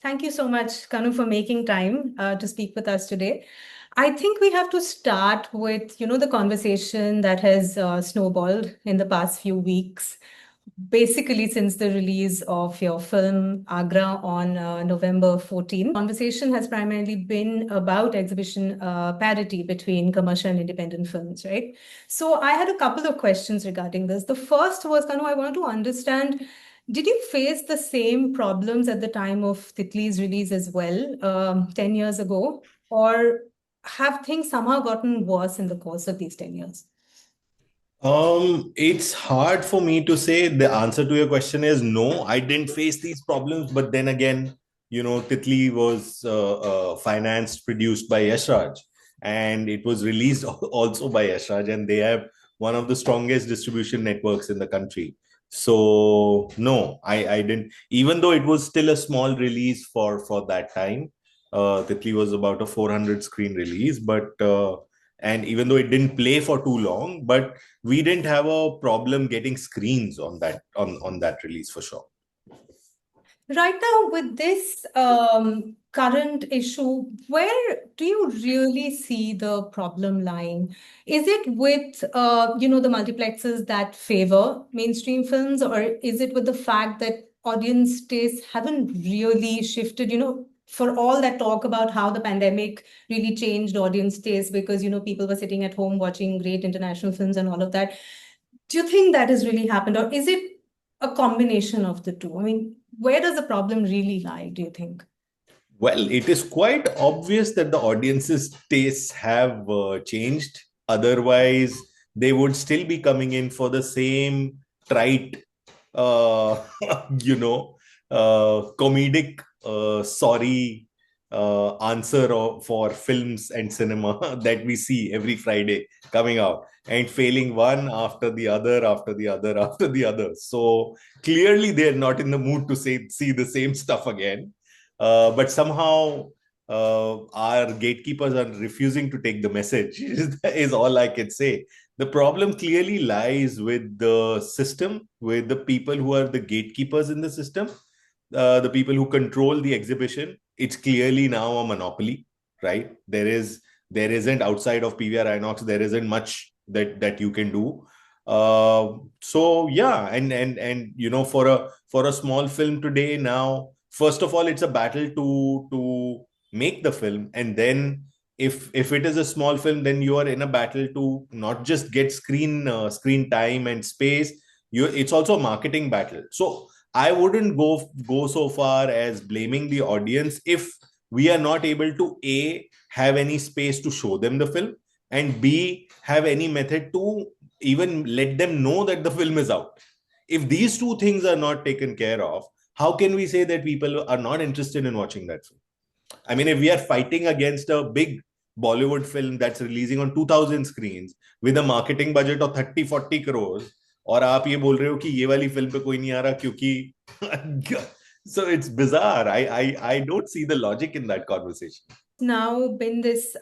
Thank you so much, Kanu, for making time to speak with us today. I think we have to start with, the conversation that has snowballed in the past few weeks, basically since the release of your film Agra on November 14th. Conversation has primarily been about exhibition parity between commercial and independent films, right? So I had a couple of questions regarding this. The first was, Kanu, I wanted to understand, did you face the same problems at the time of Titli's release as well, 10 years ago? Or have things somehow gotten worse in the course of these 10 years? It's hard for me to say. The answer to your question is no, I didn't face these problems. But then again, Titli was financed, produced by Yash Raj, and it was released also by Yash Raj, and they have one of the strongest distribution networks in the country. So no, I didn't. Even though it was still a small release for that time, Titli was about a 400 screen release, but and even though it didn't play for too long, but we didn't have a problem getting screens on that release for sure. Right now, with this current issue, where do you really see the problem lying? Is it with, the multiplexes that favor mainstream films, or is it with the fact that audience tastes haven't really shifted, for all that talk about how the pandemic really changed audience taste because, people were sitting at home watching great international films and all of that. Do you think that has really happened, or is it a combination of the two? I mean, where does the problem really lie, do you think? Well, it is quite obvious that the audience's tastes have changed. Otherwise, they would still be coming in for the same trite, uh, you know, comedic, sorry answer for films and cinema that we see every Friday coming out and failing one after the other, after the other, after the other. So clearly, they're not in the mood to see the same stuff again. But somehow our gatekeepers are refusing to take the message, is all I can say. The problem clearly lies with the system, with the people who are the gatekeepers in the system, the people who control the exhibition. It's clearly now a monopoly, right? There isn't outside of PVR Inox, there isn't much that you can do. So yeah, and for a small film today now, first of all, it's a battle to make the film, and then if it is a small film, then you are in a battle to not just get screen time and space. It's also a marketing battle. So I wouldn't go so far as blaming the audience if we are not able to A, have any space to show them the film, and B, have any method to even let them know that the film is out. If these two things are not taken care of, how can we say that people are not interested in watching that film? I mean, if we are fighting against a big Bollywood film that's releasing on 2000 screens with a marketing budget of 30-40 crores, और आप ये बोल रहे हो कि ये वाली film पे कोई नहीं आ रहा क्योंकि so it's bizarre. I don't see the logic in that conversation. Now been this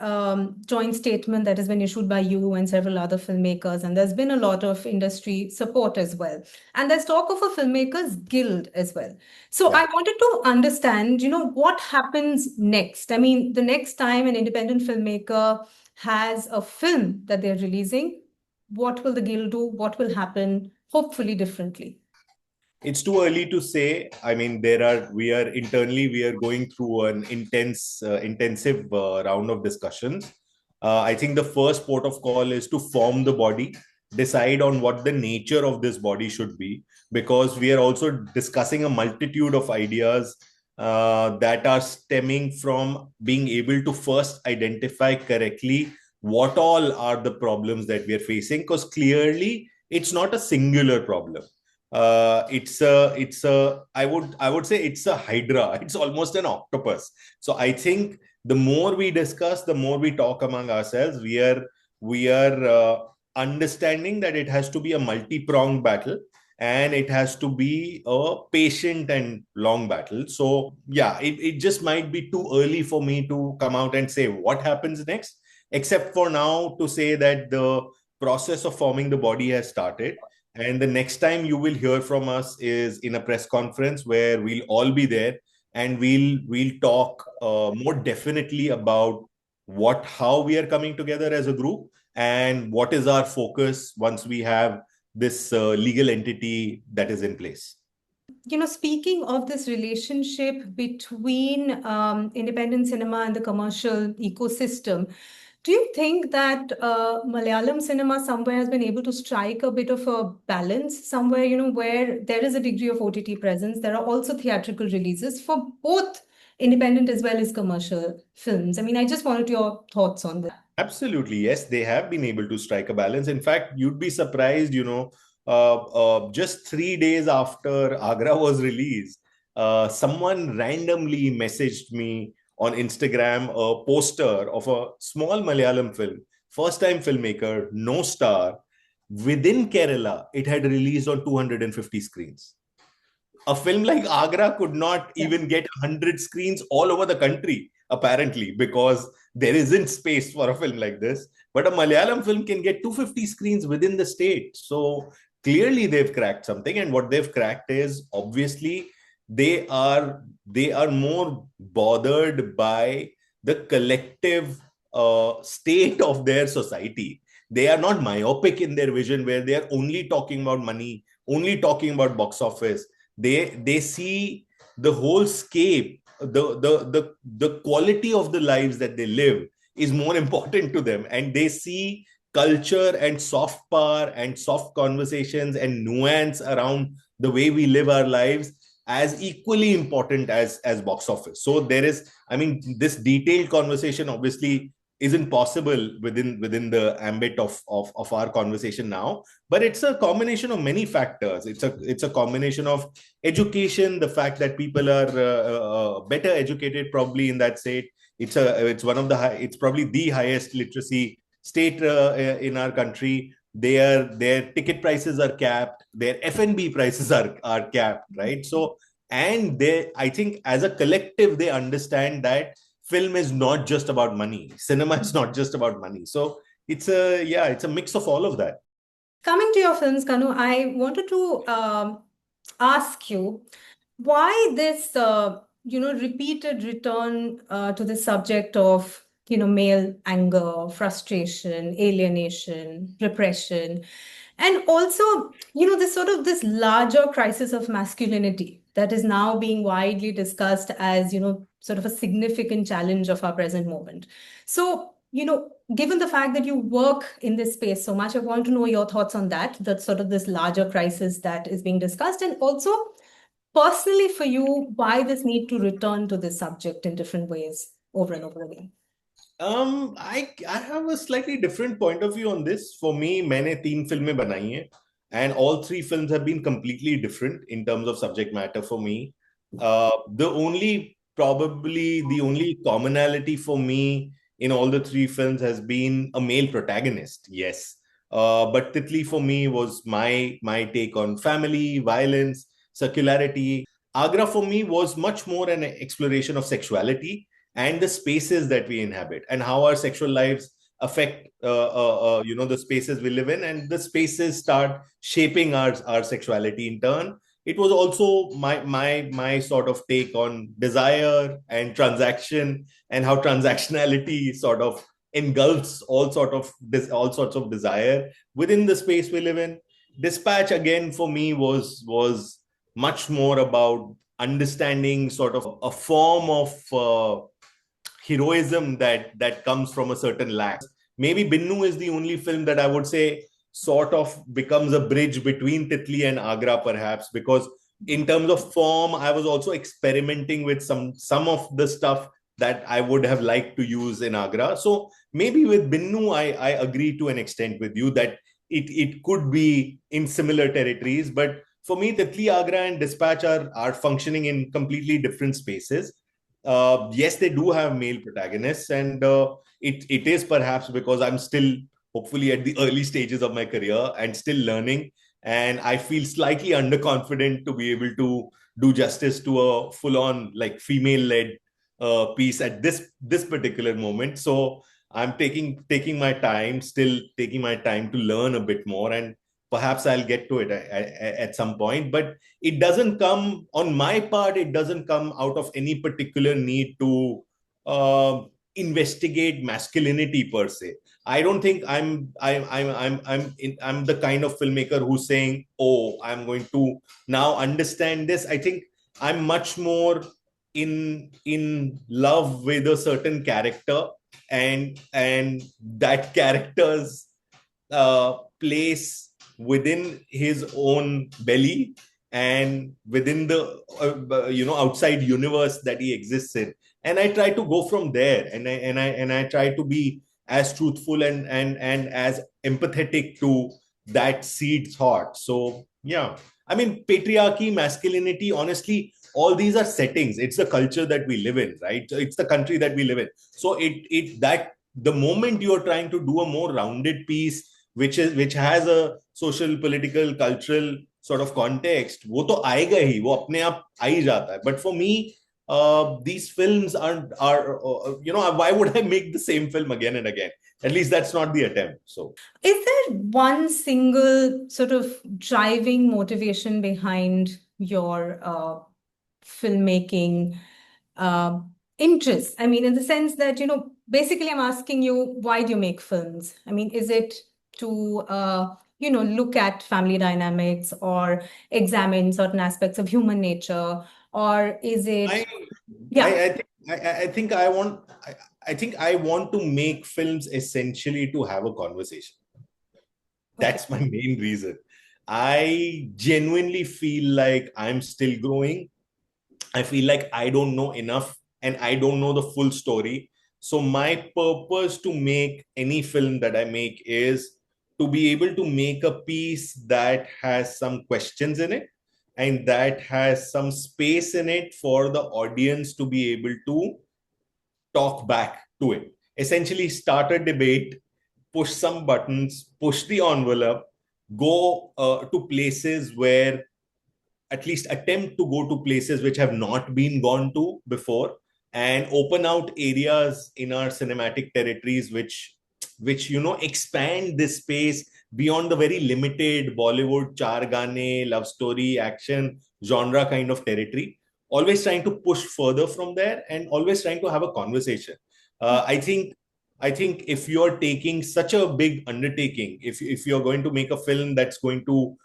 joint statement that has been issued by you and several other filmmakers, and there's been a lot of industry support as well. And there's talk of a filmmakers guild as well. So Yeah. I wanted to understand, what happens next? I mean, the next time an independent filmmaker has a film that they're releasing, what will the guild do? What will happen? Hopefully differently. It's too early to say. I mean, we are going through an intensive round of discussions. I think the first port of call is to form the body, decide on what the nature of this body should be, because we are also discussing a multitude of ideas that are stemming from being able to first identify correctly what all are the problems that we are facing, because clearly it's not a singular problem. It's a I would say it's a hydra. It's almost an octopus. So I think the more we discuss, the more we talk among ourselves, we are understanding that it has to be a multi-pronged battle, and it has to be a patient and long battle. So yeah, it just might be too early for me to come out and say what happens next, except for now to say that the process of forming the body has started, and the next time you will hear from us is in a press conference where we'll all be there, and we'll talk more definitely about how we are coming together as a group and what is our focus once we have this legal entity that is in place. Speaking of this relationship between independent cinema and the commercial ecosystem, do you think that Malayalam cinema somewhere has been able to strike a bit of a balance somewhere, where there is a degree of OTT presence? There are also theatrical releases for both independent as well as commercial films. I mean, I just wanted your thoughts on this. Absolutely, yes, they have been able to strike a balance. In fact, you'd be surprised, just 3 days after Agra was released, someone randomly messaged me on Instagram a poster of a small Malayalam film, first time filmmaker, no star. Within Kerala, it had released on 250 screens. A film like Agra could not even get 100 screens all over the country, apparently, because there isn't space for a film like this. But a Malayalam film can get 250 screens within the state. So clearly they've cracked something. And what they've cracked is obviously they are more bothered by the collective state of their society. They are not myopic in their vision where they are only talking about money, only talking about box office. They see the whole scape, the quality of the lives that they live is more important to them, and they see culture and soft power and soft conversations and nuance around the way we live our lives as equally important as box office. So there is, I mean, this detailed conversation obviously isn't possible within the ambit of our conversation now, but it's a combination of many factors. It's a combination of education, the fact that people are better educated probably in that state. It's probably the highest literacy state in our country. Their ticket prices are capped, their F&B prices are capped, right? So, and they, I think as a collective, they understand that film is not just about money, cinema is not just about money. So it's a mix of all of that. Coming to your films, Kanu, I wanted to ask you why this, repeated return to the subject of, male anger, frustration, alienation, repression, and also, this larger crisis of masculinity that is now being widely discussed as, sort of a significant challenge of our present moment. So, given the fact that you work in this space so much, I want to know your thoughts on that sort of this larger crisis that is being discussed, and also personally for you, why this need to return to this subject in different ways over and over again. I have a slightly different point of view on this. For me, मैंने 3 फिल्में बनाई हैं, and all 3 films have been completely different in terms of subject matter for me. The only commonality for me in all the 3 films has been a male protagonist. Yes, but Titli for me was my take on family, violence, circularity. Agra for me was much more an exploration of sexuality and the spaces that we inhabit and how our sexual lives affect the spaces we live in, and the spaces start shaping our sexuality in turn. It was also my sort of take on desire and transaction, and how transactionality sort of engulfs all sorts of desire within the space we live in. Dispatch again for me was much more about understanding sort of a form of heroism that comes from a certain lack. Maybe Binnu is the only film that I would say sort of becomes a bridge between Titli and Agra, perhaps, because in terms of form, I was also experimenting with some of the stuff that I would have liked to use in Agra. So maybe with Binnu, I agree to an extent with you that it could be in similar territories. But for me, Titli, Agra, and Dispatch are functioning in completely different spaces. Yes, they do have male protagonists, and it is perhaps because I'm still hopefully at the early stages of my career and still learning, and I feel slightly underconfident to be able to do justice to a full-on like female-led piece at this particular moment. So I'm taking my time, still taking my time to learn a bit more, and Perhaps I'll get to it at some point, but it doesn't come on my part. It doesn't come out of any particular need to uh, investigate masculinity per se. I don't think I'm the kind of filmmaker who's saying, "Oh, I'm going to now understand this." I think I'm much more in love with a certain character, and that character's place within his own belly and within the outside universe that he exists in, and I try to go from there, and I try to be as truthful and as empathetic to that seed thought. So yeah, I mean, patriarchy, masculinity, honestly, all these are settings. It's the culture that we live in, right? It's the country that we live in. So it that the moment you're trying to do a more rounded piece which has a social, political, cultural sort of context, वो तो आएगा ही, वो अपने आप आ ही जाता है. But for me, these films are why would I make the same film again and again? At least that's not the attempt. So, is there one single sort of driving motivation behind your filmmaking interest? I mean, in the sense that, basically I'm asking you, why do you make films? I mean, is it to, look at family dynamics or examine certain aspects of human nature? Or is it, I yeah, I think I want I think I want to make films essentially to have a conversation. okay, That's my main reason. I genuinely feel like I'm still growing. I feel like I don't know enough and I don't know the full story. So, my purpose to make any film that I make is to be able to make a piece that has some questions in it and that has some space in it for the audience to be able to talk back to it. Essentially, start a debate, push some buttons, push the envelope, go to places where at least attempt to go to places which have not been gone to before, and open out areas in our cinematic territories which expand this space beyond the very limited Bollywood char gaane, love story, action genre kind of territory. Always trying to push further from there and always trying to have a conversation. I think if you're taking such a big undertaking, if you're going to make a film that's going to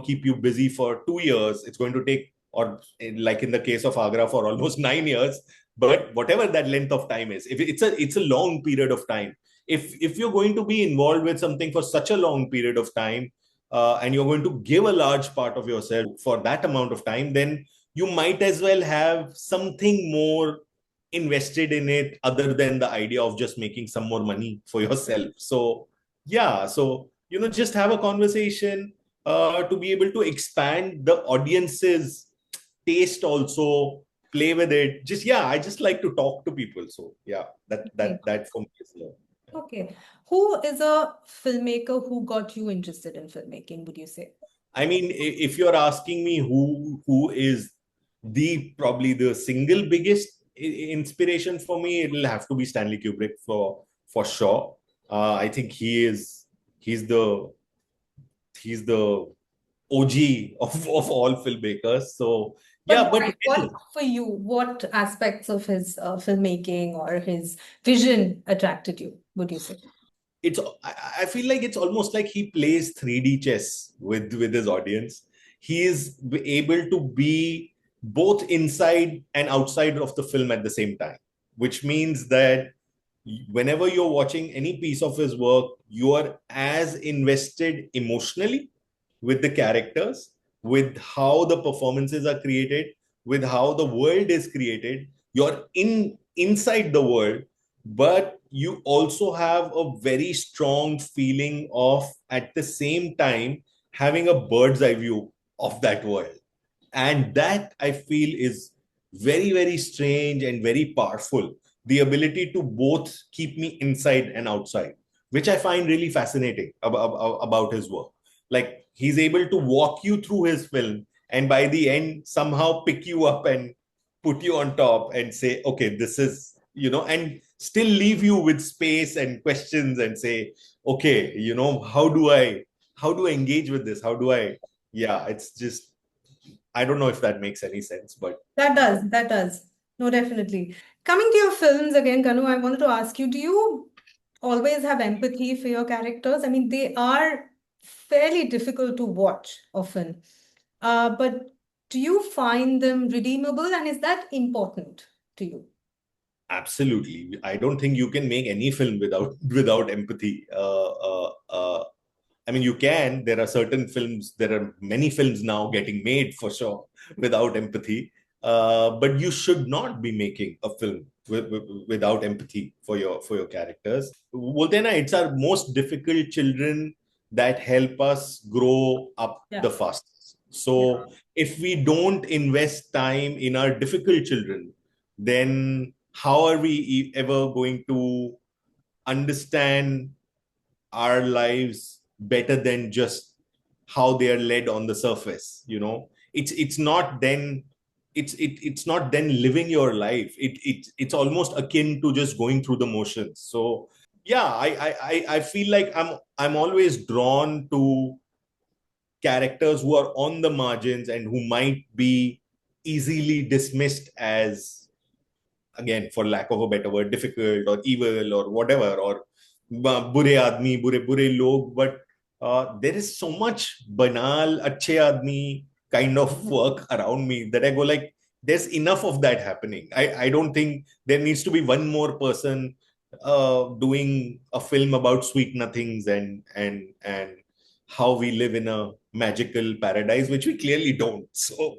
keep you busy for 2 years, it's going to take, or like in the case of Agra, for almost 9 years. But whatever that length of time is, if it's a long period of time, if you're going to be involved with something for such a long period of time, and you're going to give a large part of yourself for that amount of time, then you might as well have something more invested in it other than the idea of just making some more money for yourself. So yeah, so just have a conversation to be able to expand the audience's taste, also play with it. Just yeah, I just like to talk to people. So yeah, that okay. that that for me is Okay. Who is a filmmaker who got you interested in filmmaking, would you say? I mean, if you're asking me who is probably the single biggest inspiration for me, it'll have to be Stanley Kubrick for sure. I think he's the he's the OG of all filmmakers. So But yeah, but what for you, what aspects of his filmmaking or his vision attracted you, would you say? I feel like it's almost like he plays 3D chess with his audience. He is able to be both inside and outside of the film at the same time, which means that whenever you're watching any piece of his work, you are as invested emotionally with the characters, with how the performances are created, with how the world is created. You're inside the world, but you also have a very strong feeling of, at the same time, having a bird's eye view of that world. And that I feel is very, very strange and very powerful. The ability to both keep me inside and outside, which I find really fascinating about his work. Like, he's able to walk you through his film and by the end somehow pick you up and put you on top and say, okay, this is, and still leave you with space and questions and say, okay, how do I engage with this? How do I, yeah, it's just, I don't know if that makes any sense, but That does. That does. No, definitely. Coming to your films again, Kanu, I wanted to ask you, do you always have empathy for your characters? I mean, they are fairly difficult to watch often. But do you find them redeemable, and is that important to you? absolutely. I don't think you can make any film without empathy. I mean, you can. There are certain films. There are many films now getting made for sure without empathy. But you should not be making a film without empathy for your characters. Voltena, it's our most difficult children that help us grow up Yeah. the fastest. So if we don't invest time in our difficult children, then how are we ever going to understand our lives better than just how they are led on the surface? It's not then, it's not then living your life. It's almost akin to just going through the motions. So yeah, I feel like I'm always drawn to characters who are on the margins and who might be easily dismissed as, again, for lack of a better word, difficult or evil or whatever, or bure aadmi, bure log. But there is so much banal, achhe aadmi kind of work around me that I go like, there's enough of that happening. I don't think there needs to be one more person doing a film about sweet nothings and how we live in a magical paradise, which we clearly don't. So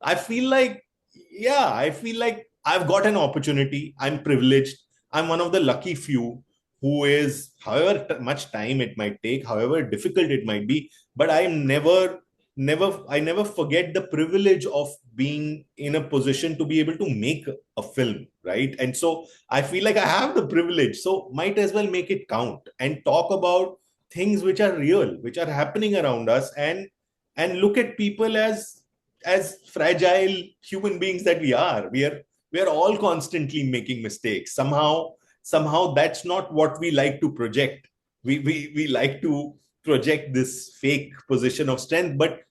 I feel like, yeah, I feel like I've got an opportunity. I'm privileged. I'm one of the lucky few who is, however much time it might take, however difficult it might be, but I never forget the privilege of being in a position to be able to make a film, right? And so I feel like I have the privilege, so might as well make it count and talk about things which are real, which are happening around us, and look at people as fragile human beings that we are. We are all constantly making mistakes. Somehow that's not what we like to project. We like to project this fake position of strength, but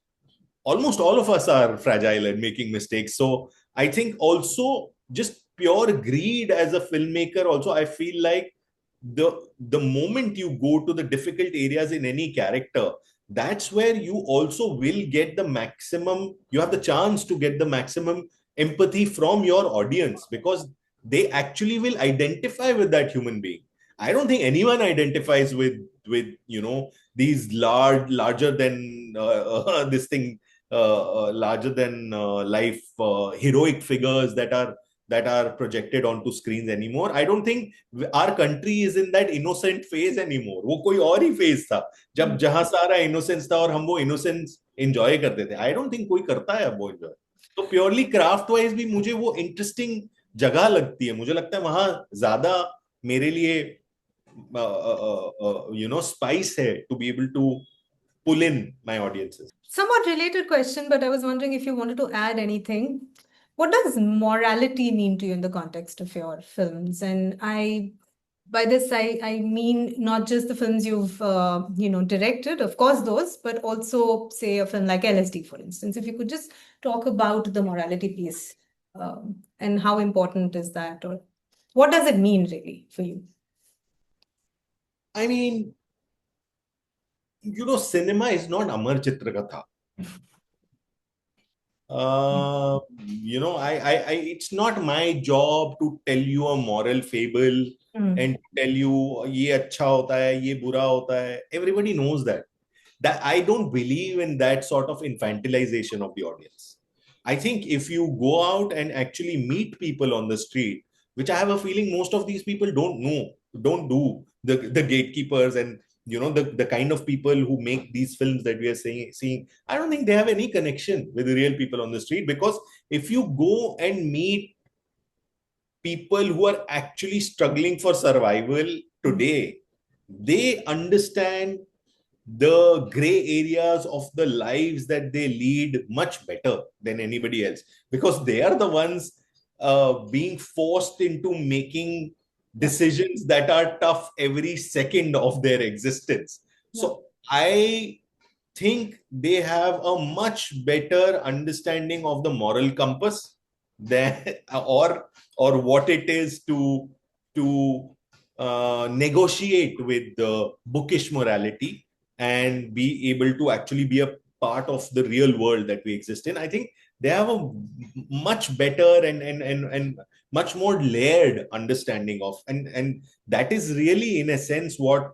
almost all of us are fragile and making mistakes. So I think also just pure greed as a filmmaker, also I feel like the moment you go to the difficult areas in any character, that's where you also will get the maximum, you have the chance to get the maximum empathy from your audience, because they actually will identify with that human being. I don't think anyone identifies with these larger than this thing larger than life heroic figures that are projected onto screens anymore. I don't think our country is in that innocent phase anymore. वो कोई और ही phase था जब जहां सारा innocence था और हम वो innocence enjoy करते थे. I don't think कोई करता है अब वो enjoy. तो purely craft wise भी मुझे वो interesting जगह लगती है. मुझे लगता है वहां ज्यादा मेरे लिए spice है to be able to pull in my audiences. Somewhat related question, but I was wondering if you wanted to add anything. What does morality mean to you in the context of your films? And by this, I mean not just the films you've directed, of course those, but also say a film like LSD, for instance. If you could just talk about the morality piece, and how important is that, or what does it mean really for you? I mean, cinema is not Amar Chitrakatha. It's not my job to tell you a moral fable and tell you ye acha hota hai, ye bura hota hai. Everybody knows that I don't believe in that sort of infantilization of the audience. I think if you go out and actually meet people on the street, which I have a feeling most of these people don't do, the gatekeepers and the kind of people who make these films that we are seeing, I don't think they have any connection with the real people on the street. Because if you go and meet people who are actually struggling for survival today, they understand the gray areas of the lives that they lead much better than anybody else, because they are the ones being forced into making decisions that are tough every second of their existence. So I think they have a much better understanding of the moral compass than or what it is to negotiate with the bookish morality and be able to actually be a part of the real world that we exist in. I think they have a much better and much more layered understanding of, and that is really in a sense what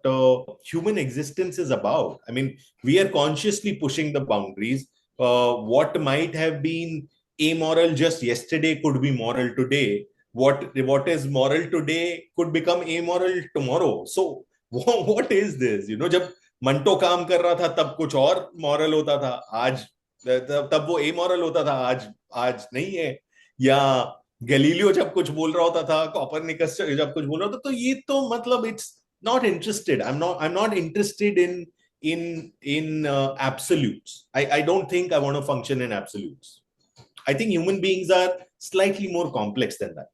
human existence is about. I mean, we are consciously pushing the boundaries. What might have been amoral just yesterday could be moral today. What is moral today could become amoral tomorrow. So what is this? जब मंटो काम कर रहा था तब कुछ और moral होता था, आज तब वो amoral होता था, आज आज नहीं है. या गैलीलियो जब कुछ बोल रहा होता था, कॉपरनिकस जब कुछ बोल रहा होता, तो ये तो मतलब it's not interested. I'm not interested in absolutes. I don't think I want to function in absolutes. I think human beings are slightly more complex than that.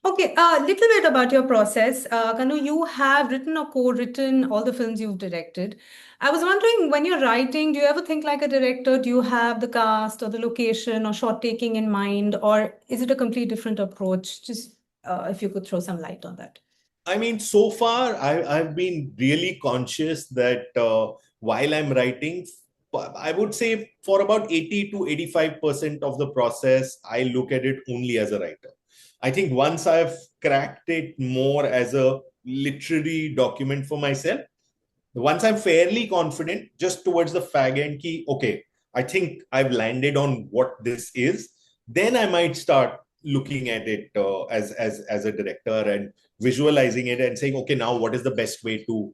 Okay, a little bit about your process. Kanu, you have written or co-written all the films you've directed. I was wondering, when you're writing, do you ever think like a director? Do you have the cast or the location or shot taking in mind, or is it a completely different approach? Just if you could throw some light on that. I mean, so far, I've been really conscious that while I'm writing, I would say for about 80 to 85% of the process, I look at it only as a writer. I think once I've cracked it more as a literary document for myself, once I'm fairly confident, just towards the fag end key, okay, I think I've landed on what this is, then I might start looking at it as a director and visualizing it and saying, okay, now what is the best way to,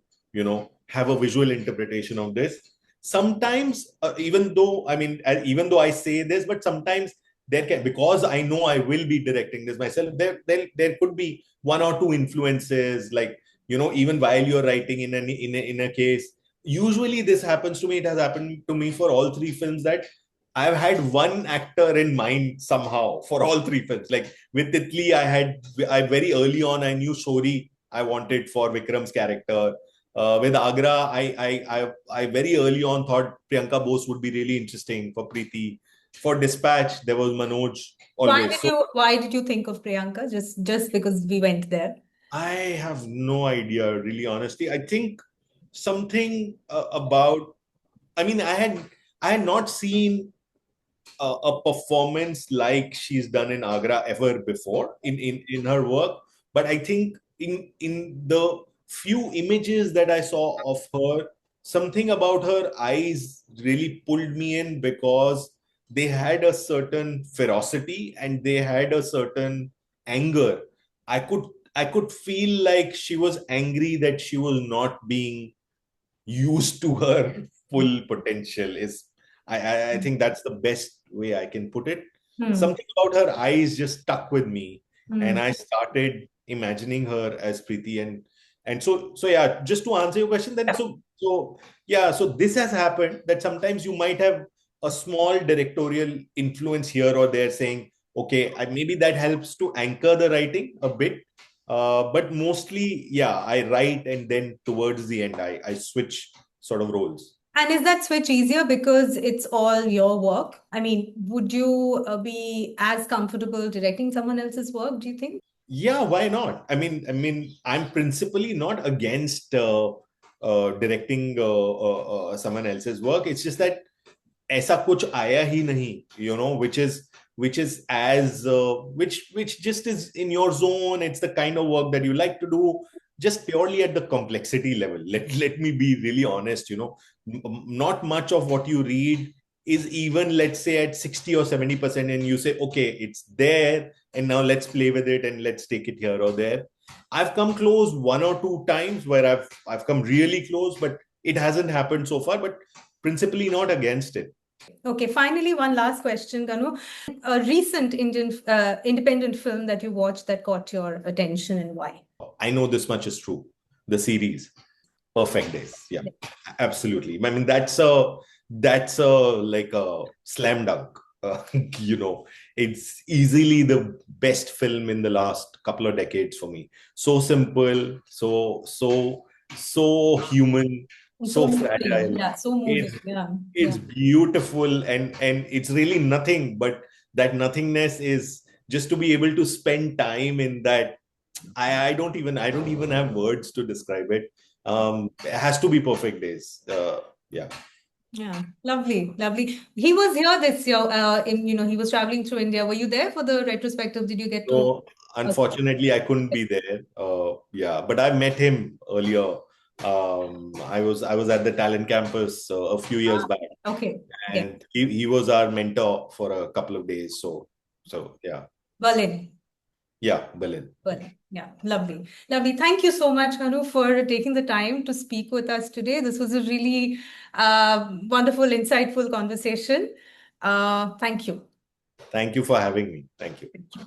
have a visual interpretation of this. Sometimes, even though I say this, but sometimes because I know I will be directing this myself, there could be one or two influences, like, even while you're writing in a case. Usually this happens to me. It has happened to me for all three films, that I've had one actor in mind somehow for all three films. Like with Titli, I very early on, I knew Shori I wanted for Vikram's character. With Agra, I very early on thought Priyanka Bose would be really interesting for Preeti. For Dispatch, there was Manoj always. Why did you think of Priyanka? Just because we went there? I have no idea, really, honestly. I think something about. I mean, I had not seen a performance like she's done in Agra ever before in her work. But I think in the few images that I saw of her, something about her eyes really pulled me in, because they had a certain ferocity and they had a certain anger. I could I could feel like she was angry that she was not being used to her full potential. I think that's the best way I can put it. Something about her eyes just stuck with me, and I started imagining her as Preeti. And so yeah, just to answer your question, then so this has happened, that sometimes you might have a small directorial influence here or there, saying, okay, maybe that helps to anchor the writing a bit. But mostly, yeah, I write, and then towards the end, I switch sort of roles. And is that switch easier because it's all your work? I mean, would you be as comfortable directing someone else's work, do you think? Yeah, why not? I'm principally not against directing someone else's work. It's just that ऐसा कुछ आया ही नहीं, which is as which just is in your zone. It's the kind of work that you like to do, just purely at the complexity level. Let me be really honest. Not much of what you read is even, let's say, at 60 or 70%, and you say, okay, it's there, and now let's play with it and let's take it here or there. I've come close one or two times where I've come really close, but it hasn't happened so far. But principally not against it. Okay, finally, one last question, Kanu. A recent independent film that you watched that caught your attention, and why? I know this much is true. The series, Perfect Days. Yeah, absolutely. I mean, that's like a slam dunk. It's easily the best film in the last couple of decades for me. So simple, so so human, And so so moving. fragile. Yeah, so moving. It's Yeah, it's yeah. beautiful, and it's really nothing, but that nothingness is just to be able to spend time in that. I don't even have words to describe it. It has to be perfect days. Yeah. Yeah, lovely, lovely. He was here this year. He was traveling through India. Were you there for the retrospective? Did you get to? So unfortunately, I couldn't be there. Yeah, but I met him earlier. I was at the talent campus a few years back, Okay, okay. and he was our mentor for a couple of days. So yeah, Berlin. yeah, Berlin. Berlin. Yeah, lovely, lovely. Thank you so much, Kanu, for taking the time to speak with us today. This was a really wonderful, insightful conversation. Thank you. Thank you for having me. Thank you. Thank you.